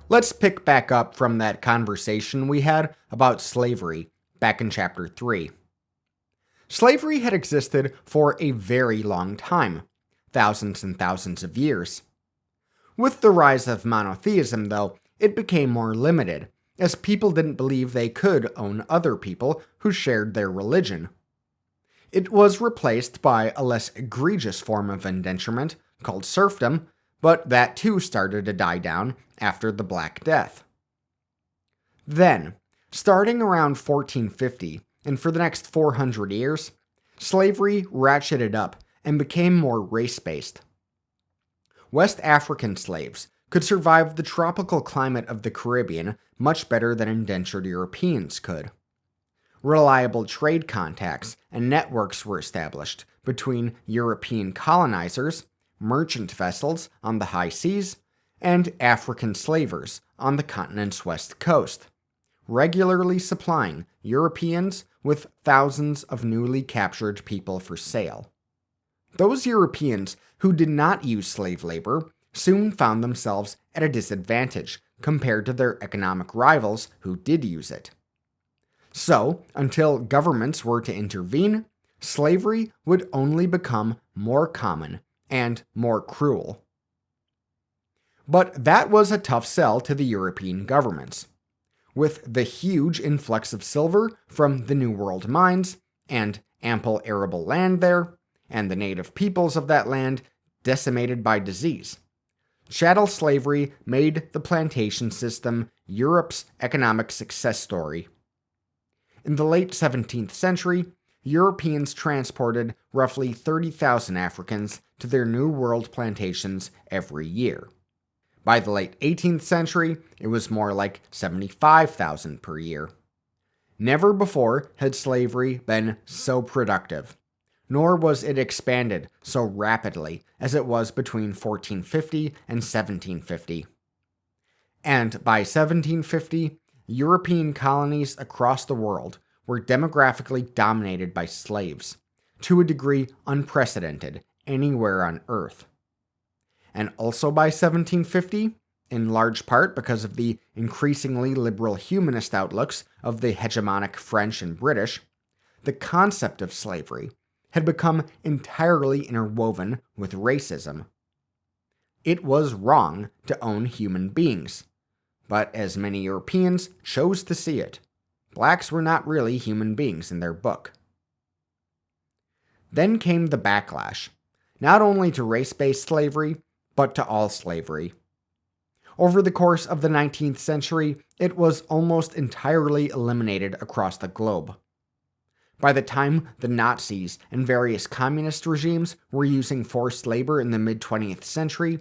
Let's pick back up from that conversation we had about slavery back in chapter 3. Slavery had existed for a very long time, thousands and thousands of years. With the rise of monotheism, though, it became more limited, as people didn't believe they could own other people who shared their religion. It was replaced by a less egregious form of indenturement called serfdom, but that too started to die down after the Black Death. Then, starting around 1450, and for the next 400 years, slavery ratcheted up and became more race-based. West African slaves could survive the tropical climate of the Caribbean much better than indentured Europeans could. Reliable trade contacts and networks were established between European colonizers, merchant vessels on the high seas, and African slavers on the continent's west coast, regularly supplying Europeans with thousands of newly captured people for sale. Those Europeans who did not use slave labor soon found themselves at a disadvantage compared to their economic rivals who did use it. So, until governments were to intervene, slavery would only become more common and more cruel. But that was a tough sell to the European governments. With the huge influx of silver from the New World mines, and ample arable land there, and the native peoples of that land decimated by disease, chattel slavery made the plantation system Europe's economic success story. In the late 17th century, Europeans transported roughly 30,000 Africans to their New World plantations every year. By the late 18th century, it was more like 75,000 per year. Never before had slavery been so productive, nor was it expanded so rapidly as it was between 1450 and 1750. And by 1750, European colonies across the world were demographically dominated by slaves, to a degree unprecedented anywhere on Earth. And also by 1750, in large part because of the increasingly liberal humanist outlooks of the hegemonic French and British, the concept of slavery had become entirely interwoven with racism. It was wrong to own human beings, but as many Europeans chose to see it, blacks were not really human beings in their book. Then came the backlash, not only to race-based slavery, but to all slavery. Over the course of the 19th century, it was almost entirely eliminated across the globe. By the time the Nazis and various communist regimes were using forced labor in the mid-20th century,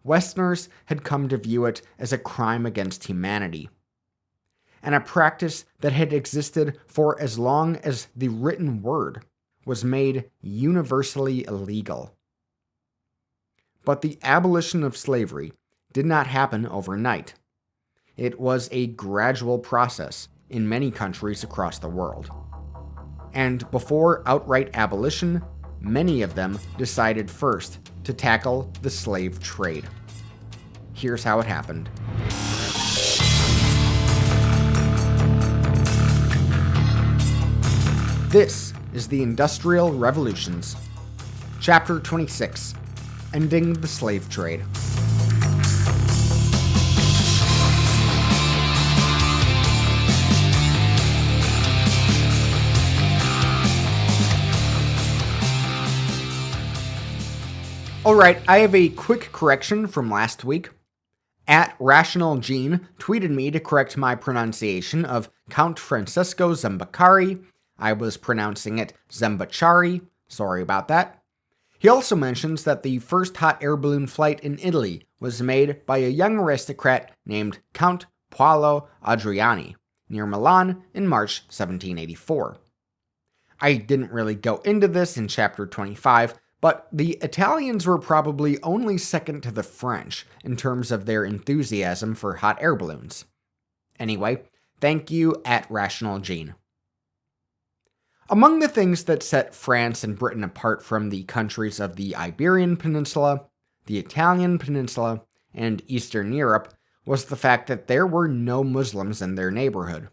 Westerners had come to view it as a crime against humanity, and a practice that had existed for as long as the written word was made universally illegal. But the abolition of slavery did not happen overnight. It was a gradual process in many countries across the world. And before outright abolition, many of them decided first to tackle the slave trade. Here's how it happened. This is the Industrial Revolutions. Chapter 26. Ending the Slave Trade. Alright, I have a quick correction from last week. @RationalGene tweeted me to correct my pronunciation of Count Francesco Zambacari. I was pronouncing it Zambacciari. Sorry about that. He also mentions that the first hot air balloon flight in Italy was made by a young aristocrat named Count Paolo Adriani near Milan in March 1784. I didn't really go into this in chapter 25, but the Italians were probably only second to the French in terms of their enthusiasm for hot air balloons. Anyway, thank you @RationalGene. Among the things that set France and Britain apart from the countries of the Iberian Peninsula, the Italian Peninsula, and Eastern Europe was the fact that there were no Muslims in their neighborhood,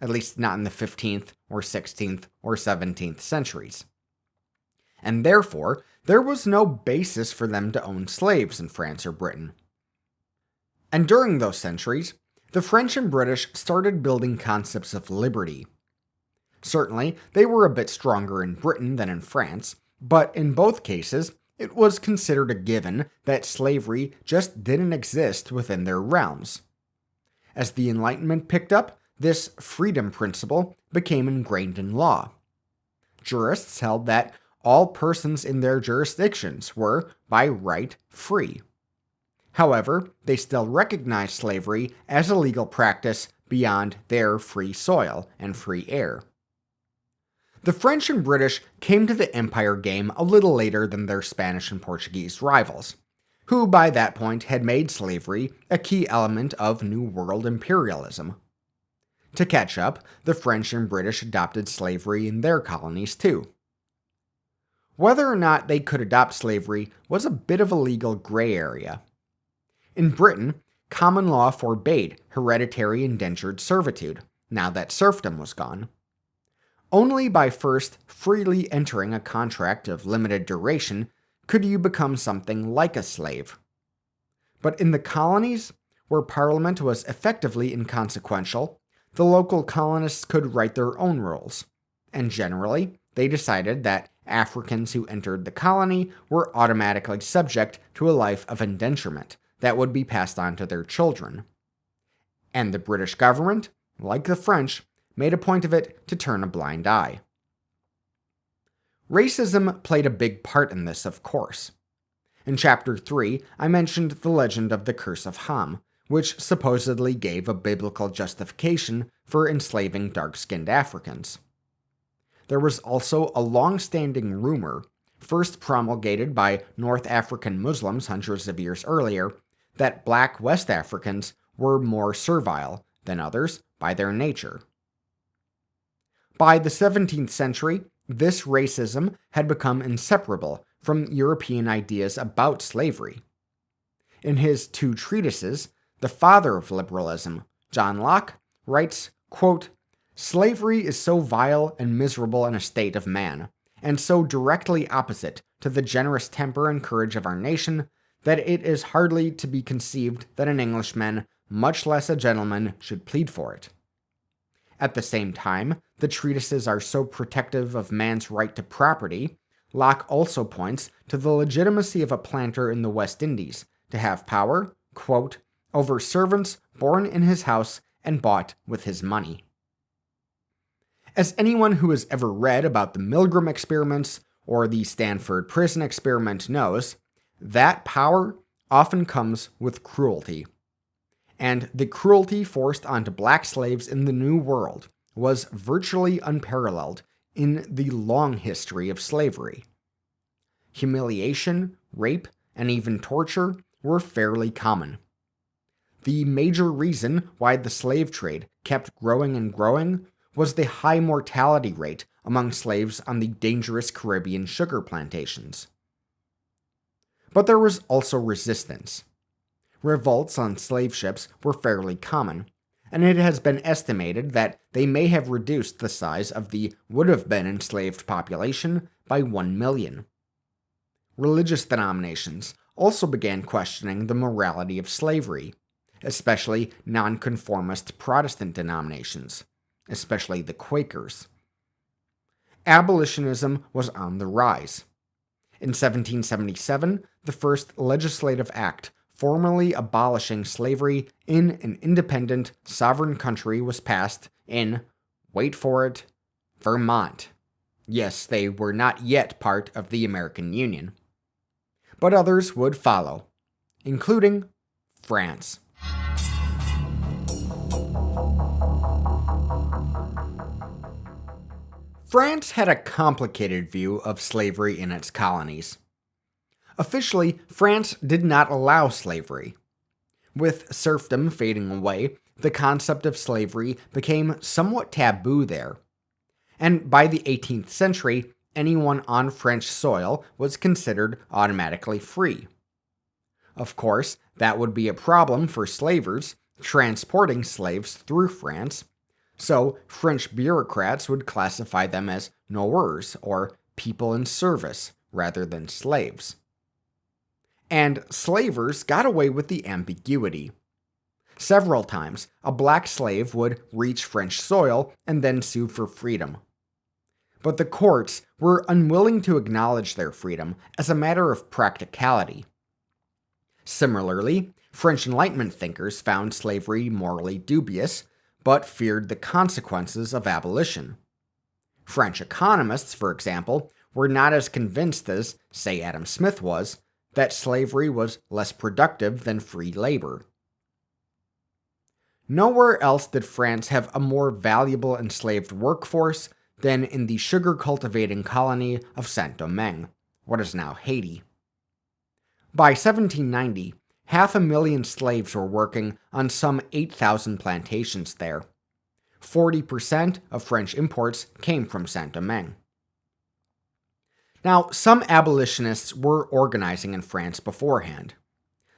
at least not in the 15th or 16th or 17th centuries. And therefore, there was no basis for them to own slaves in France or Britain. And during those centuries, the French and British started building concepts of liberty. Certainly, they were a bit stronger in Britain than in France, but in both cases, it was considered a given that slavery just didn't exist within their realms. As the Enlightenment picked up, this freedom principle became ingrained in law. Jurists held that all persons in their jurisdictions were, by right, free. However, they still recognized slavery as a legal practice beyond their free soil and free air. The French and British came to the empire game a little later than their Spanish and Portuguese rivals, who by that point had made slavery a key element of New World imperialism. To catch up, the French and British adopted slavery in their colonies too. Whether or not they could adopt slavery was a bit of a legal gray area. In Britain, common law forbade hereditary indentured servitude, now that serfdom was gone. Only by first freely entering a contract of limited duration could you become something like a slave. But in the colonies, where Parliament was effectively inconsequential, the local colonists could write their own rules, and generally, they decided that Africans who entered the colony were automatically subject to a life of indenturement that would be passed on to their children. And the British government, like the French, made a point of it to turn a blind eye. Racism played a big part in this, of course. In Chapter 3, I mentioned the legend of the Curse of Ham, which supposedly gave a biblical justification for enslaving dark-skinned Africans. There was also a long-standing rumor, first promulgated by North African Muslims hundreds of years earlier, that black West Africans were more servile than others by their nature. By the 17th century, this racism had become inseparable from European ideas about slavery. In his two treatises, the father of liberalism, John Locke, writes, quote, "Slavery is so vile and miserable an estate of man, and so directly opposite to the generous temper and courage of our nation, that it is hardly to be conceived that an Englishman, much less a gentleman, should plead for it." At the same time, the treatises are so protective of man's right to property, Locke also points to the legitimacy of a planter in the West Indies to have power, quote, "over servants born in his house and bought with his money." As anyone who has ever read about the Milgram experiments or the Stanford prison experiment knows, that power often comes with cruelty. And the cruelty forced onto black slaves in the New World was virtually unparalleled in the long history of slavery. Humiliation, rape, and even torture were fairly common. The major reason why the slave trade kept growing and growing was the high mortality rate among slaves on the dangerous Caribbean sugar plantations. But there was also resistance. Revolts on slave ships were fairly common, and it has been estimated that they may have reduced the size of the would-have-been enslaved population by 1 million. Religious denominations also began questioning the morality of slavery, especially nonconformist Protestant denominations, especially the Quakers. Abolitionism was on the rise. In 1777, the first legislative act formally abolishing slavery in an independent, sovereign country was passed in, wait for it, Vermont. Yes, they were not yet part of the American Union. But others would follow, including France. France had a complicated view of slavery in its colonies. Officially, France did not allow slavery. With serfdom fading away, the concept of slavery became somewhat taboo there. And by the 18th century, anyone on French soil was considered automatically free. Of course, That would be a problem for slavers transporting slaves through France, so French bureaucrats would classify them as noirs, or people in service, rather than slaves. And slavers got away with the ambiguity. Several times, a black slave would reach French soil and then sue for freedom. But the courts were unwilling to acknowledge their freedom as a matter of practicality. Similarly, French Enlightenment thinkers found slavery morally dubious, but feared the consequences of abolition. French economists, for example, were not as convinced as, say, Adam Smith was, that slavery was less productive than free labor. Nowhere else did France have a more valuable enslaved workforce than in the sugar-cultivating colony of Saint-Domingue, what is now Haiti. By 1790, 500,000 slaves were working on some 8,000 plantations there. 40% of French imports came from Saint-Domingue. Now, some abolitionists were organizing in France beforehand.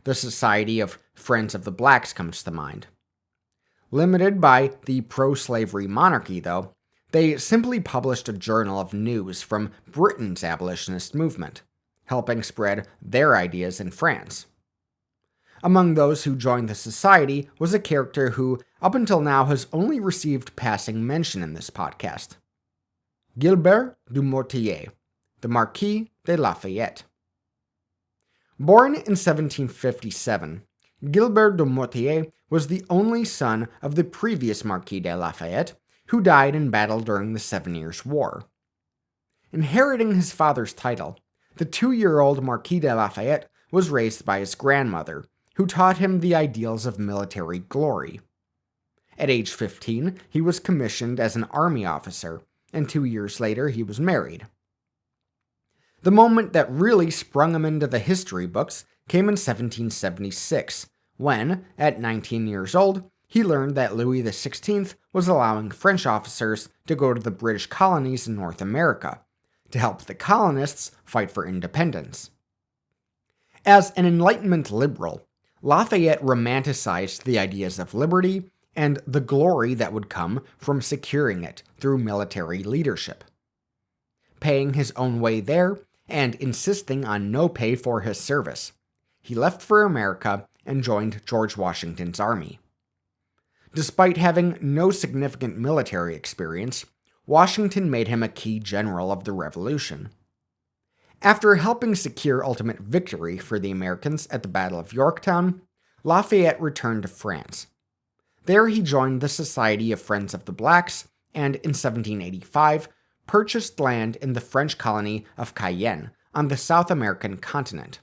The Society of Friends of the Blacks comes to mind. Limited by the pro-slavery monarchy, though, they simply published a journal of news from Britain's abolitionist movement, helping spread their ideas in France. Among those who joined the society was a character who, up until now, has only received passing mention in this podcast. Gilbert du Motier, the Marquis de Lafayette. Born in 1757, Gilbert du Motier was the only son of the previous Marquis de Lafayette, who died in battle during the 7 Years' War. Inheriting his father's title, the 2-year-old Marquis de Lafayette was raised by his grandmother, who taught him the ideals of military glory. At age 15, he was commissioned as an army officer, and 2 years later he was married. The moment that really sprung him into the history books came in 1776, when, at 19 years old, he learned that Louis XVI was allowing French officers to go to the British colonies in North America, to help the colonists fight for independence. As an Enlightenment liberal, Lafayette romanticized the ideas of liberty and the glory that would come from securing it through military leadership. Paying his own way there and insisting on no pay for his service, he left for America and joined George Washington's army. Despite having no significant military experience, Washington made him a key general of the Revolution. After helping secure ultimate victory for the Americans at the Battle of Yorktown, Lafayette returned to France. There he joined the Society of Friends of the Blacks and, in 1785, purchased land in the French colony of Cayenne on the South American continent,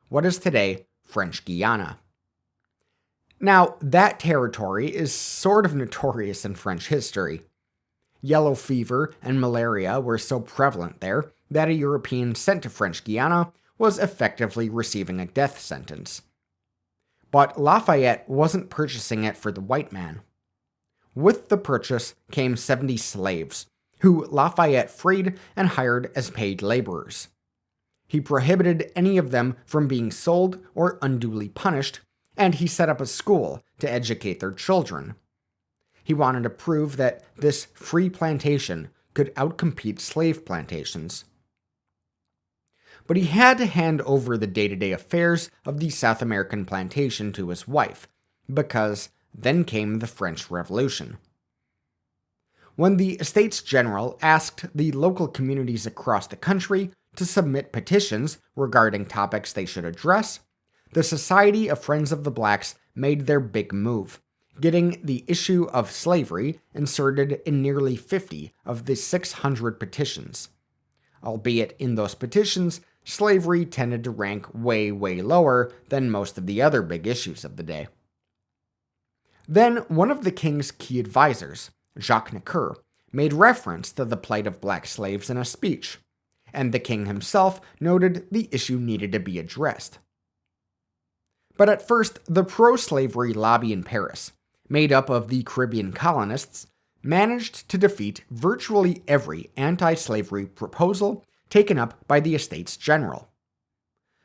what is today French Guiana. Now, that territory is sort of notorious in French history. Yellow fever and malaria were so prevalent there that a European sent to French Guiana was effectively receiving a death sentence. But Lafayette wasn't purchasing it for the white man. With the purchase came 70 slaves, who Lafayette freed and hired as paid laborers. He prohibited any of them from being sold or unduly punished, and he set up a school to educate their children. He wanted to prove that this free plantation could outcompete slave plantations. But he had to hand over the day-to-day affairs of the South American plantation to his wife, because then came the French Revolution. When the Estates General asked the local communities across the country to submit petitions regarding topics they should address, the Society of Friends of the Blacks made their big move, getting the issue of slavery inserted in nearly 50 of the 600 petitions. Albeit in those petitions, slavery tended to rank way lower than most of the other big issues of the day. Then one of the king's key advisors, Jacques Necker, made reference to the plight of black slaves in a speech, and the king himself noted the issue needed to be addressed. But at first, the pro-slavery lobby in Paris, made up of the Caribbean colonists, managed to defeat virtually every anti-slavery proposal taken up by the Estates General.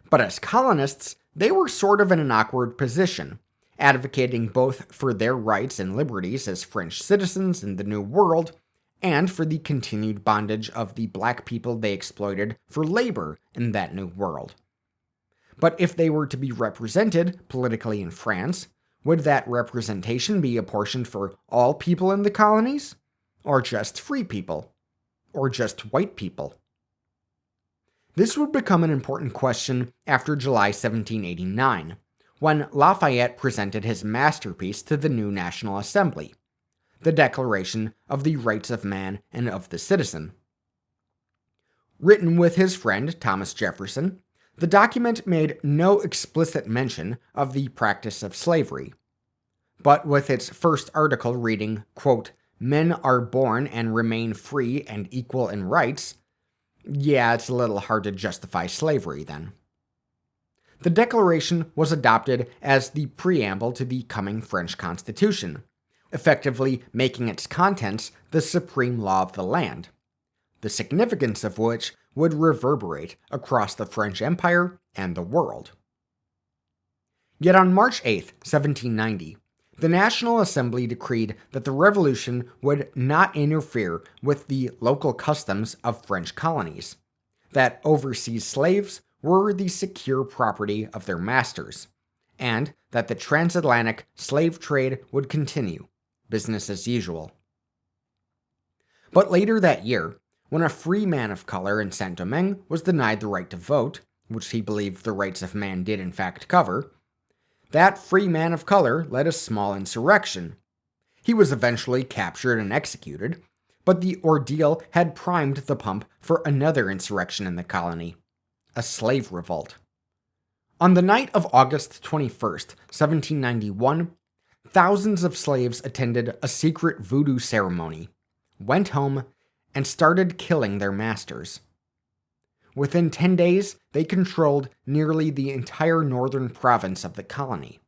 But as colonists, they were sort of in an awkward position, advocating both for their rights and liberties as French citizens in the New World and for the continued bondage of the black people they exploited for labor in that New World. But if they were to be represented politically in France, would that representation be apportioned for all people in the colonies? Or just free people? Or just white people? This would become an important question after July 1789, when Lafayette presented his masterpiece to the new National Assembly, the Declaration of the Rights of Man and of the Citizen. Written with his friend Thomas Jefferson, the document made no explicit mention of the practice of slavery, but with its first article reading, quote, "Men are born and remain free and equal in rights," yeah, it's a little hard to justify slavery then. The Declaration was adopted as the preamble to the coming French Constitution, effectively making its contents the supreme law of the land, the significance of which would reverberate across the French Empire and the world. Yet on March 8, 1790, the National Assembly decreed that the revolution would not interfere with the local customs of French colonies, that overseas slaves were the secure property of their masters, and that the transatlantic slave trade would continue, business as usual. But later that year, when a free man of color in Saint-Domingue was denied the right to vote, which he believed the rights of man did in fact cover, that free man of color led a small insurrection. He was eventually captured and executed, but the ordeal had primed the pump for another insurrection in the colony, a slave revolt. On the night of August 21st, 1791, thousands of slaves attended a secret voodoo ceremony, went home, and started killing their masters. Within 10 days, they controlled nearly the entire northern province of the colony.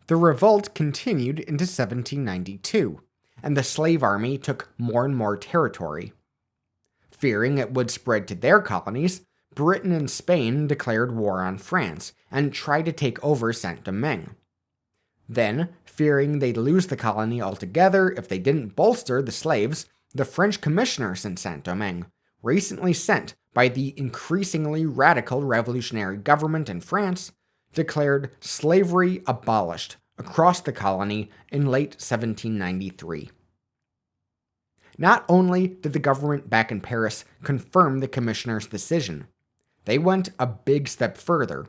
The revolt continued into 1792, and the slave army took more and more territory. Fearing it would spread to their colonies, Britain and Spain declared war on France and tried to take over Saint-Domingue. Then, fearing they'd lose the colony altogether if they didn't bolster the slaves, the French commissioners in Saint-Domingue, recently sent by the increasingly radical revolutionary government in France, declared slavery abolished across the colony in late 1793. Not only did the government back in Paris confirm the commissioners' decision, they went a big step further.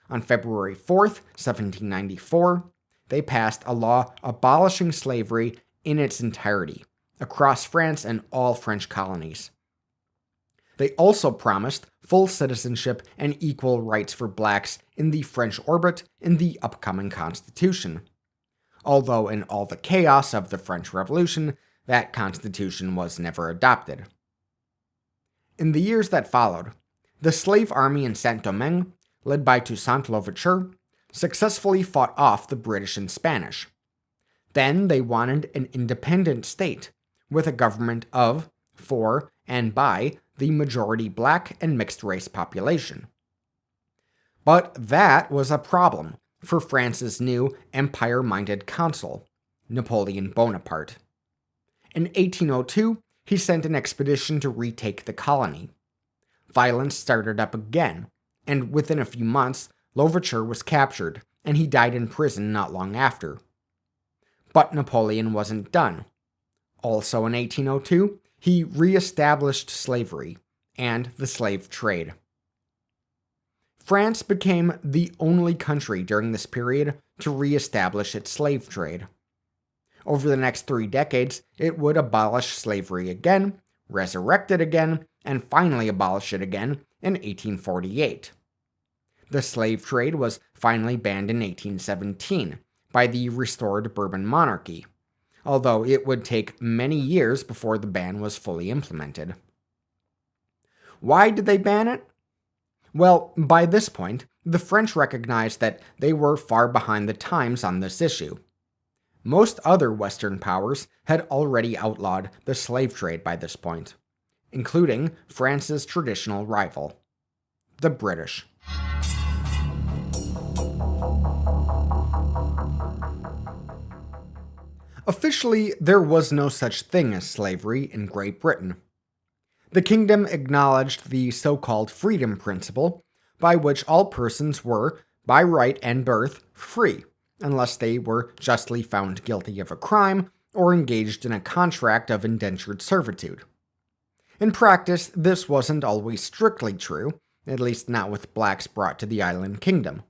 On February 4th, 1794, they passed a law abolishing slavery in its entirety, across France and all French colonies. They also promised full citizenship and equal rights for blacks in the French orbit in the upcoming constitution. Although in all the chaos of the French Revolution, that constitution was never adopted. In the years that followed, the slave army in Saint-Domingue, led by Toussaint Louverture, successfully fought off the British and Spanish. Then they wanted an independent state, with a government of, for, and by the majority black and mixed-race population. But that was a problem for France's new empire-minded consul, Napoleon Bonaparte. In 1802, he sent an expedition to retake the colony. Violence started up again, and within a few months, Louverture was captured, and he died in prison not long after. But Napoleon wasn't done. Also in 1802, he re-established slavery and the slave trade. France became the only country during this period to re-establish its slave trade. Over the next 3 decades, it would abolish slavery again, resurrect it again, and finally abolish it again in 1848. The slave trade was finally banned in 1817 by the restored Bourbon monarchy, although it would take many years before the ban was fully implemented. Why did they ban it? Well, by this point, the French recognized that they were far behind the times on this issue. Most other Western powers had already outlawed the slave trade by this point, including France's traditional rival, the British. Officially, there was no such thing as slavery in Great Britain. The kingdom acknowledged the so-called freedom principle, by which all persons were, by right and birth, free, unless they were justly found guilty of a crime or engaged in a contract of indentured servitude. In practice, this wasn't always strictly true, at least not with blacks brought to the island kingdom.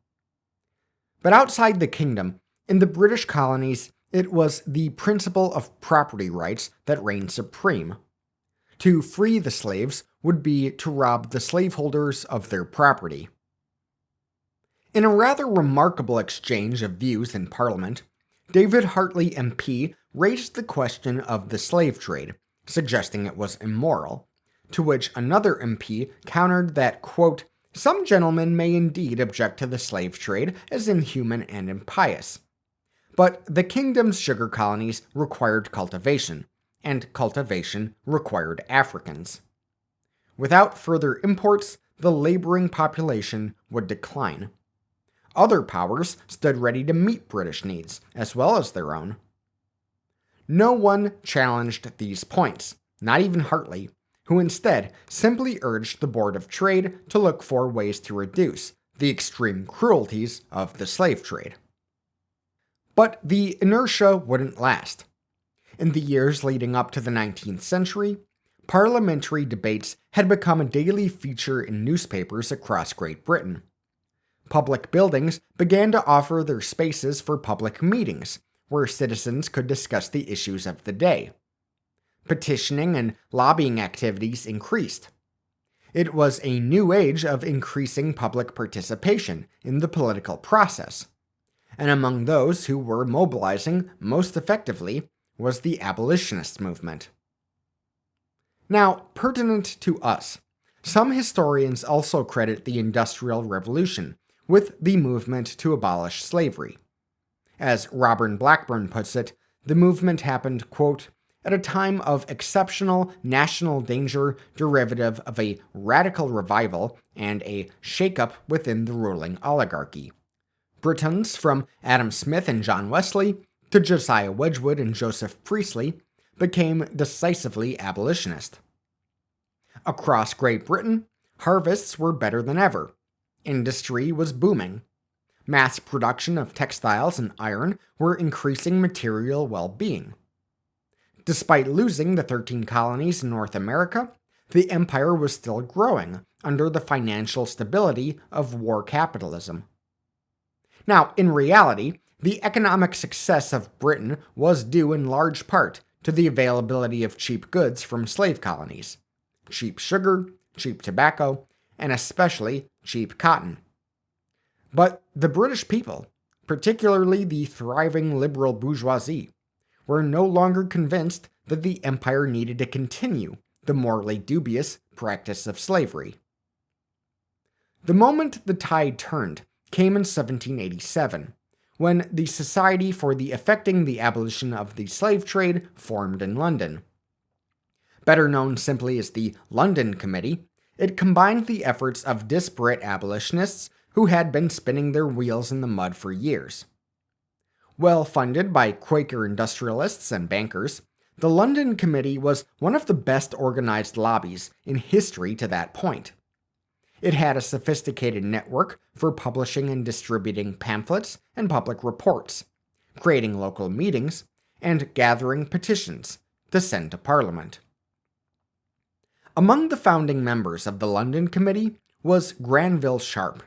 But outside the kingdom, in the British colonies, it was the principle of property rights that reigned supreme. To free the slaves would be to rob the slaveholders of their property. In a rather remarkable exchange of views in Parliament, David Hartley MP raised the question of the slave trade, suggesting it was immoral, to which another MP countered that, quote, "Some gentlemen may indeed object to the slave trade as inhuman and impious. But the kingdom's sugar colonies required cultivation, and cultivation required Africans. Without further imports, the laboring population would decline. Other powers stood ready to meet British needs, as well as their own." No one challenged these points, not even Hartley, who instead simply urged the Board of Trade to look for ways to reduce the extreme cruelties of the slave trade. But the inertia wouldn't last. In the years leading up to the 19th century, parliamentary debates had become a daily feature in newspapers across Great Britain. Public buildings began to offer their spaces for public meetings, where citizens could discuss the issues of the day. Petitioning and lobbying activities increased. It was a new age of increasing public participation in the political process, and among those who were mobilizing most effectively was the abolitionist movement. Now, pertinent to us, some historians also credit the Industrial Revolution with the movement to abolish slavery. As Robert Blackburn puts it, the movement happened, quote, "at a time of exceptional national danger derivative of a radical revival and a shake-up within the ruling oligarchy. Britons from Adam Smith and John Wesley to Josiah Wedgwood and Joseph Priestley became decisively abolitionist. Across Great Britain, harvests were better than ever. Industry was booming. Mass production of textiles and iron were increasing material well-being. Despite losing the 13 colonies in North America, the empire was still growing under the financial stability of war capitalism. Now, in reality, the economic success of Britain was due in large part to the availability of cheap goods from slave colonies: cheap sugar, cheap tobacco, and especially cheap cotton. But the British people, particularly the thriving liberal bourgeoisie, were no longer convinced that the empire needed to continue the morally dubious practice of slavery. The moment the tide turned came in 1787, when the Society for the Effecting the Abolition of the Slave Trade formed in London. Better known simply as the London Committee, it combined the efforts of disparate abolitionists who had been spinning their wheels in the mud for years. Well funded by Quaker industrialists and bankers, the London Committee was one of the best organized lobbies in history to that point. It had a sophisticated network for publishing and distributing pamphlets and public reports, creating local meetings, and gathering petitions to send to Parliament. Among the founding members of the London Committee was Granville Sharp.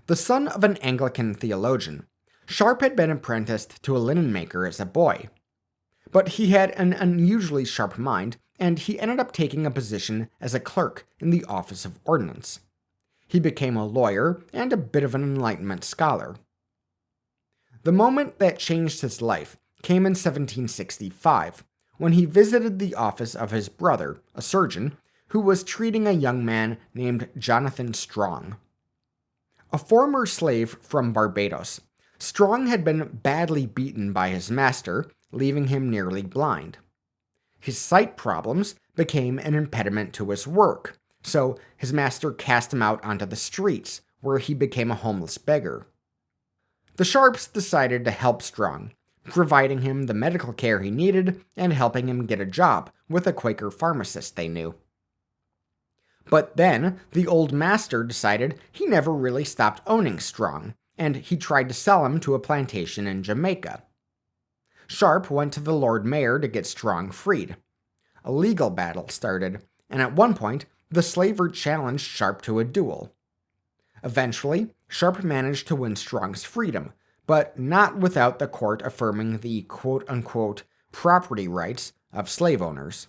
The son of an Anglican theologian, Sharp had been apprenticed to a linen maker as a boy. But he had an unusually sharp mind, and he ended up taking a position as a clerk in the Office of Ordnance. He became a lawyer and a bit of an Enlightenment scholar. The moment that changed his life came in 1765, when he visited the office of his brother, a surgeon, who was treating a young man named Jonathan Strong. A former slave from Barbados, Strong had been badly beaten by his master, leaving him nearly blind. His sight problems became an impediment to his work, so his master cast him out onto the streets, where he became a homeless beggar. The Sharps decided to help Strong providing him the medical care he needed and helping him get a job with a Quaker pharmacist they knew. But then, the old master decided he never really stopped owning Strong, and he tried to sell him to a plantation in Jamaica. Sharp went to the Lord Mayor to get Strong freed. A legal battle started, and at one point, the slaver challenged Sharp to a duel. Eventually, Sharp managed to win Strong's freedom, but not without the court affirming the quote-unquote property rights of slave owners.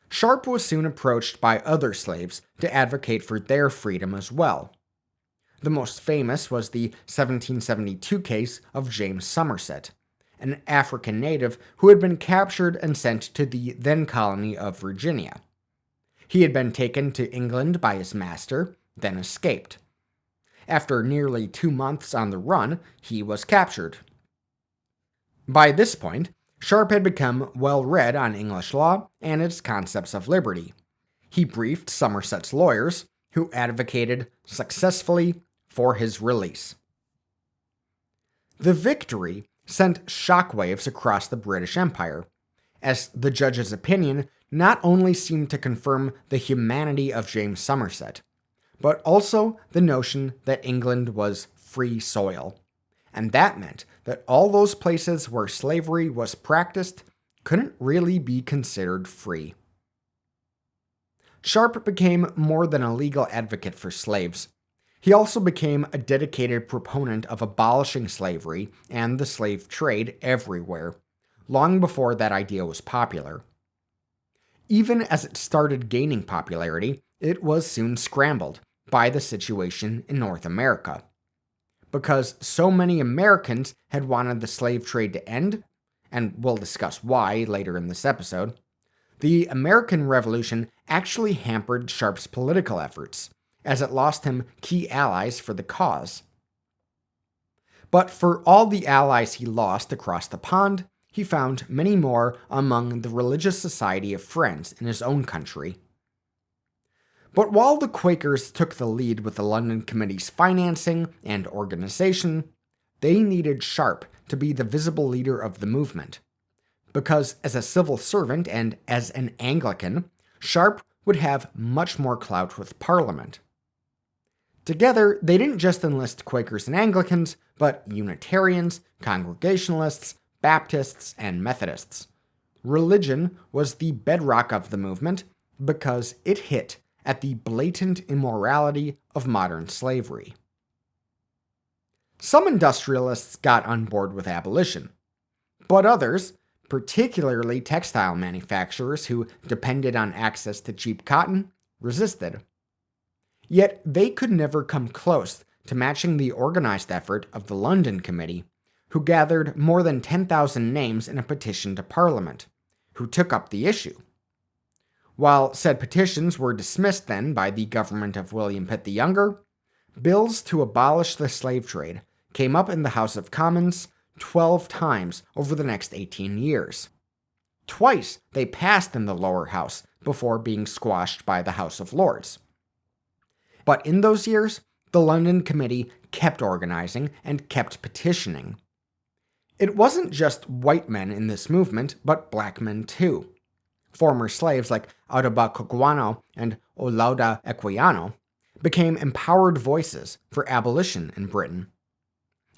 Sharp was soon approached by other slaves to advocate for their freedom as well. The most famous was the 1772 case of James Somerset, an African native who had been captured and sent to the then colony of Virginia. He had been taken to England by his master, then escaped. After nearly 2 months on the run, he was captured. By this point, Sharp had become well read on English law and its concepts of liberty. He briefed Somerset's lawyers, who advocated successfully for his release. The victory sent shockwaves across the British Empire, as the judge's opinion not only seemed to confirm the humanity of James Somerset, but also the notion that England was free soil. And that meant that all those places where slavery was practiced couldn't really be considered free. Sharp became more than a legal advocate for slaves. He also became a dedicated proponent of abolishing slavery and the slave trade everywhere, long before that idea was popular. Even as it started gaining popularity, it was soon scrambled by the situation in North America. Because so many Americans had wanted the slave trade to end, and we'll discuss why later in this episode, the American Revolution actually hampered Sharp's political efforts, as it lost him key allies for the cause. But for all the allies he lost across the pond, he found many more among the Religious Society of Friends in his own country. But while the Quakers took the lead with the London Committee's financing and organization, they needed Sharp to be the visible leader of the movement. Because as a civil servant and as an Anglican, Sharp would have much more clout with Parliament. Together, they didn't just enlist Quakers and Anglicans, but Unitarians, Congregationalists, Baptists, and Methodists. Religion was the bedrock of the movement because it hit at the blatant immorality of modern slavery. Some industrialists got on board with abolition, but others, particularly textile manufacturers who depended on access to cheap cotton, resisted. Yet they could never come close to matching the organized effort of the London Committee, who gathered more than 10,000 names in a petition to Parliament, who took up the issue. While said petitions were dismissed then by the government of William Pitt the Younger, bills to abolish the slave trade came up in the House of Commons 12 times over the next 18 years. Twice they passed in the lower house before being squashed by the House of Lords. But in those years, the London Committee kept organizing and kept petitioning. It wasn't just white men in this movement, but black men too. Former slaves like Audubon Coguano and Olaudah Equiano became empowered voices for abolition in Britain.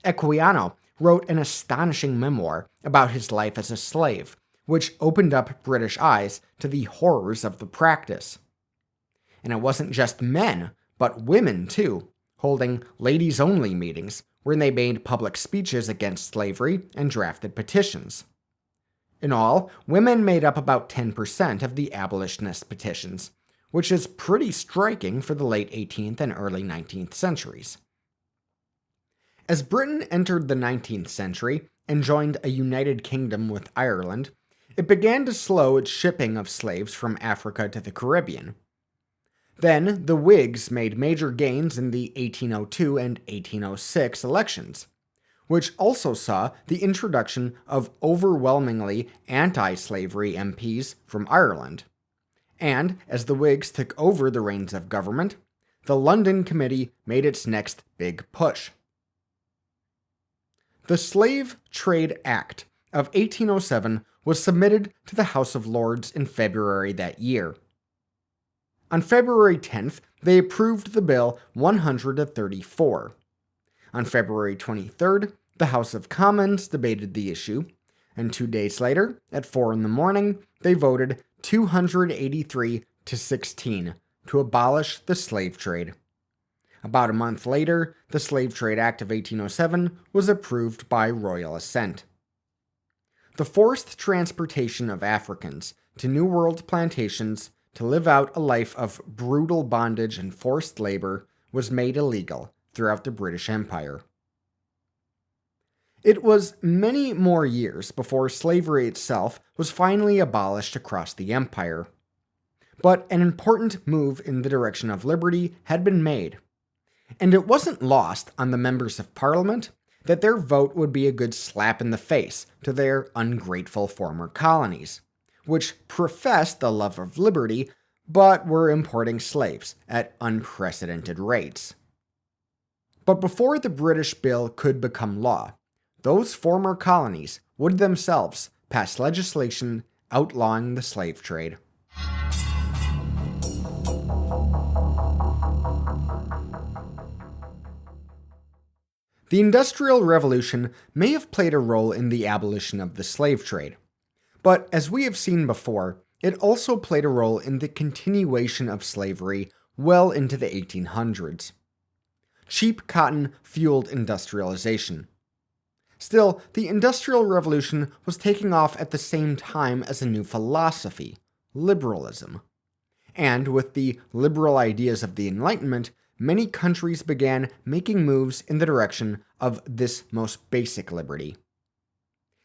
Equiano wrote an astonishing memoir about his life as a slave, which opened up British eyes to the horrors of the practice. And it wasn't just men, but women too, holding ladies-only meetings where they made public speeches against slavery and drafted petitions. In all, women made up about 10% of the abolitionist petitions, which is pretty striking for the late 18th and early 19th centuries. As Britain entered the 19th century and joined a united kingdom with Ireland, it began to slow its shipping of slaves from Africa to the Caribbean. Then, the Whigs made major gains in the 1802 and 1806 elections, which also saw the introduction of overwhelmingly anti-slavery MPs from Ireland. And, as the Whigs took over the reins of government, the London Committee made its next big push. The Slave Trade Act of 1807 was submitted to the House of Lords in February that year. On February 10th, they approved the bill 134. On February 23rd, the House of Commons debated the issue, and 2 days later, at 4 in the morning, they voted 283 to 16 to abolish the slave trade. About a month later, the Slave Trade Act of 1807 was approved by royal assent. The forced transportation of Africans to New World plantations to live out a life of brutal bondage and forced labor was made illegal throughout the British Empire. It was many more years before slavery itself was finally abolished across the empire. But an important move in the direction of liberty had been made, and it wasn't lost on the members of Parliament that their vote would be a good slap in the face to their ungrateful former colonies, which professed the love of liberty but were importing slaves at unprecedented rates. But before the British bill could become law, those former colonies would themselves pass legislation outlawing the slave trade. The Industrial Revolution may have played a role in the abolition of the slave trade, but as we have seen before, it also played a role in the continuation of slavery well into the 1800s. Cheap cotton fueled industrialization. Still, the Industrial Revolution was taking off at the same time as a new philosophy, liberalism. And with the liberal ideas of the Enlightenment, many countries began making moves in the direction of this most basic liberty.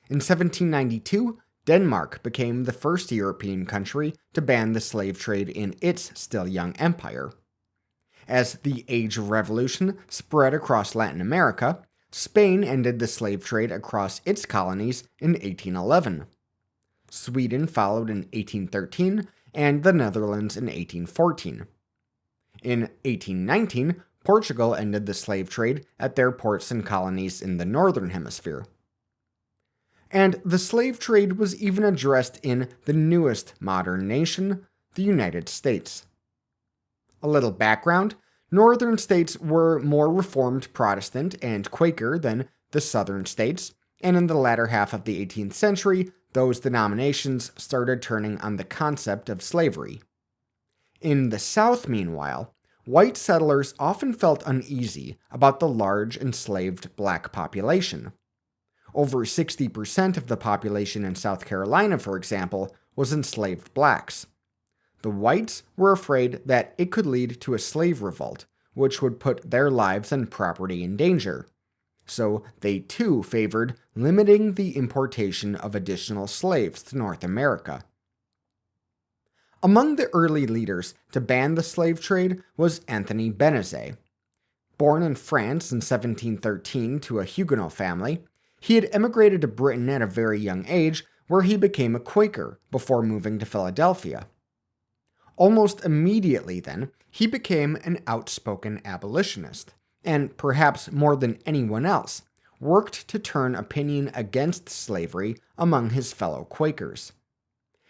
In 1792, Denmark became the first European country to ban the slave trade in its still young empire. As the Age of Revolution spread across Latin America, Spain ended the slave trade across its colonies in 1811. Sweden followed in 1813, and the Netherlands in 1814. In 1819, Portugal ended the slave trade at their ports and colonies in the Northern Hemisphere. And the slave trade was even addressed in the newest modern nation, the United States. A little background: Northern states were more Reformed Protestant and Quaker than the Southern states, and in the latter half of the 18th century, those denominations started turning on the concept of slavery. In the South, meanwhile, white settlers often felt uneasy about the large enslaved black population. Over 60% of the population in South Carolina, for example, was enslaved blacks. The whites were afraid that it could lead to a slave revolt, which would put their lives and property in danger. So they too favored limiting the importation of additional slaves to North America. Among the early leaders to ban the slave trade was Anthony Benezet. Born in France in 1713 to a Huguenot family, he had emigrated to Britain at a very young age, where he became a Quaker before moving to Philadelphia. Almost immediately then, he became an outspoken abolitionist, and perhaps more than anyone else, worked to turn opinion against slavery among his fellow Quakers.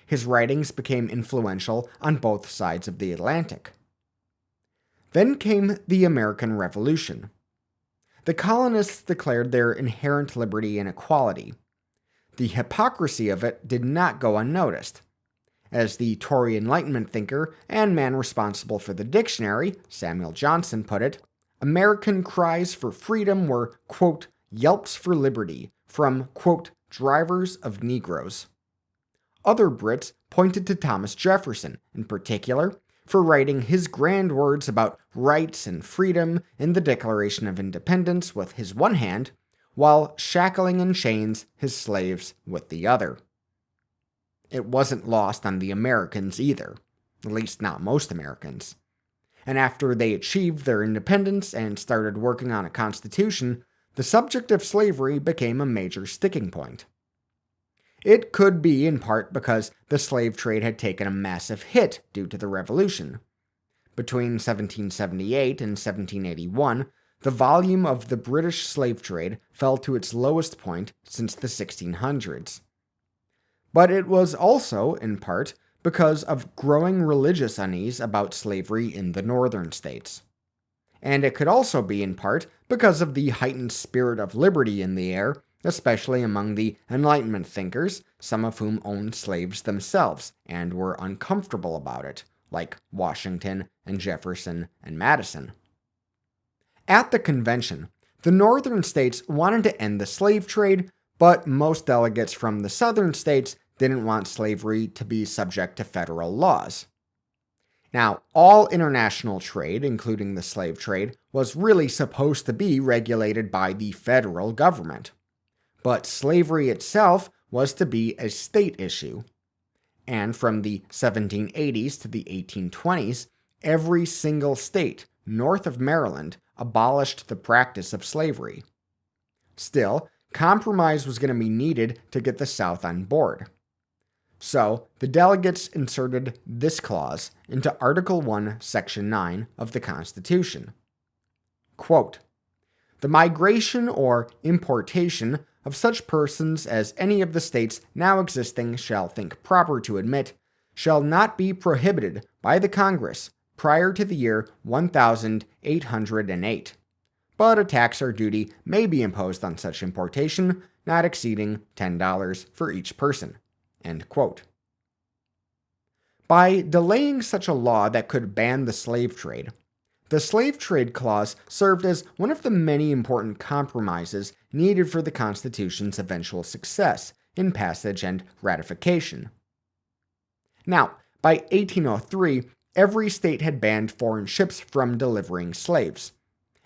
His writings became influential on both sides of the Atlantic. Then came the American Revolution. The colonists declared their inherent liberty and equality. The hypocrisy of it did not go unnoticed. As the Tory Enlightenment thinker and man responsible for the dictionary, Samuel Johnson, put it, American cries for freedom were, quote, yelps for liberty from, quote, drivers of Negroes. Other Brits pointed to Thomas Jefferson, in particular, for writing his grand words about rights and freedom in the Declaration of Independence with his one hand, while shackling in chains his slaves with the other. It wasn't lost on the Americans either, at least not most Americans. And after they achieved their independence and started working on a constitution, the subject of slavery became a major sticking point. It could be in part because the slave trade had taken a massive hit due to the Revolution. Between 1778 and 1781, the volume of the British slave trade fell to its lowest point since the 1600s. But it was also, in part, because of growing religious unease about slavery in the northern states. And it could also be, in part, because of the heightened spirit of liberty in the air, especially among the Enlightenment thinkers, some of whom owned slaves themselves and were uncomfortable about it, like Washington and Jefferson and Madison. At the convention, the northern states wanted to end the slave trade, but most delegates from the southern states didn't want slavery to be subject to federal laws. Now, all international trade, including the slave trade, was really supposed to be regulated by the federal government. But slavery itself was to be a state issue. And from the 1780s to the 1820s, every single state north of Maryland abolished the practice of slavery. Still, compromise was going to be needed to get the South on board. So, the delegates inserted this clause into Article 1, Section 9 of the Constitution. Quote, "The migration or importation of such persons as any of the states now existing shall think proper to admit, shall not be prohibited by the Congress prior to the year 1808, but a tax or duty may be imposed on such importation, not exceeding $10 for each person." End quote. By delaying such a law that could ban the slave trade, the slave trade clause served as one of the many important compromises needed for the Constitution's eventual success in passage and ratification. Now, by 1803, every state had banned foreign ships from delivering slaves.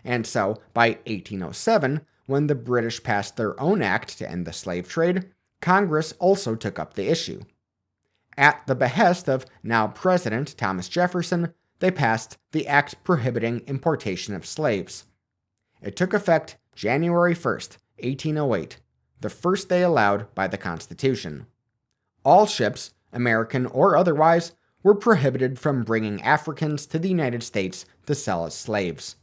And so, by 1807, when the British passed their own act to end the slave trade, Congress also took up the issue. At the behest of now President Thomas Jefferson, they passed the act prohibiting importation of slaves. It took effect January 1st, 1808, the first day allowed by the Constitution. All ships, American or otherwise, were prohibited from bringing Africans to the United States to sell as slaves.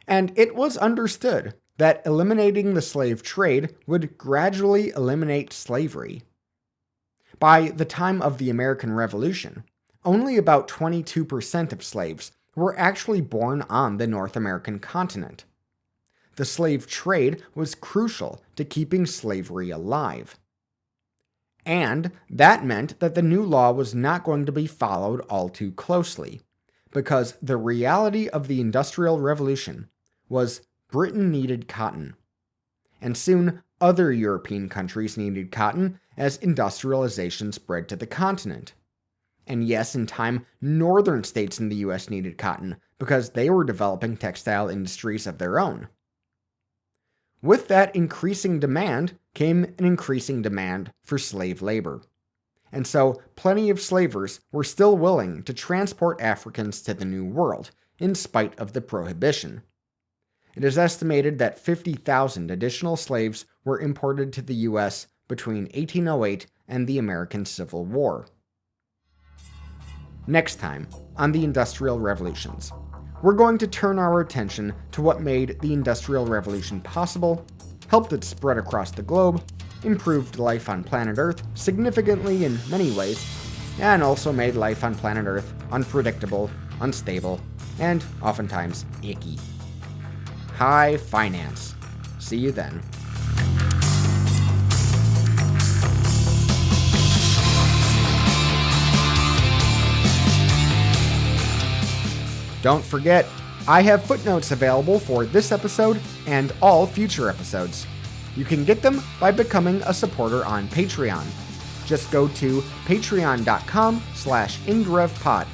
And it was understood that eliminating the slave trade would gradually eliminate slavery. By the time of the American Revolution, only about 22% of slaves were actually born on the North American continent. The slave trade was crucial to keeping slavery alive. And that meant that the new law was not going to be followed all too closely, because the reality of the Industrial Revolution was Britain needed cotton. And soon, other European countries needed cotton as industrialization spread to the continent. And yes, in time, northern states in the US needed cotton because they were developing textile industries of their own. With that increasing demand came an increasing demand for slave labor. And so, plenty of slavers were still willing to transport Africans to the New World, in spite of the prohibition. It is estimated that 50,000 additional slaves were imported to the U.S. between 1808 and the American Civil War. Next time, on the Industrial Revolutions, we're going to turn our attention to what made the Industrial Revolution possible, helped it spread across the globe, improved life on planet Earth significantly in many ways, and also made life on planet Earth unpredictable, unstable, and oftentimes icky. High finance. See you then. Don't forget, I have footnotes available for this episode and all future episodes. You can get them by becoming a supporter on Patreon. Just go to patreon.com/IndrevPod.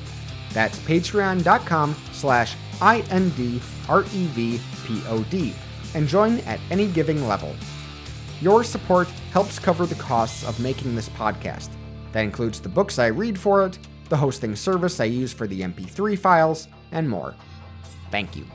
That's patreon.com/IndrevPod and join at any giving level. Your support helps cover the costs of making this podcast. That includes the books I read for it, the hosting service I use for the MP3 files, and more. Thank you.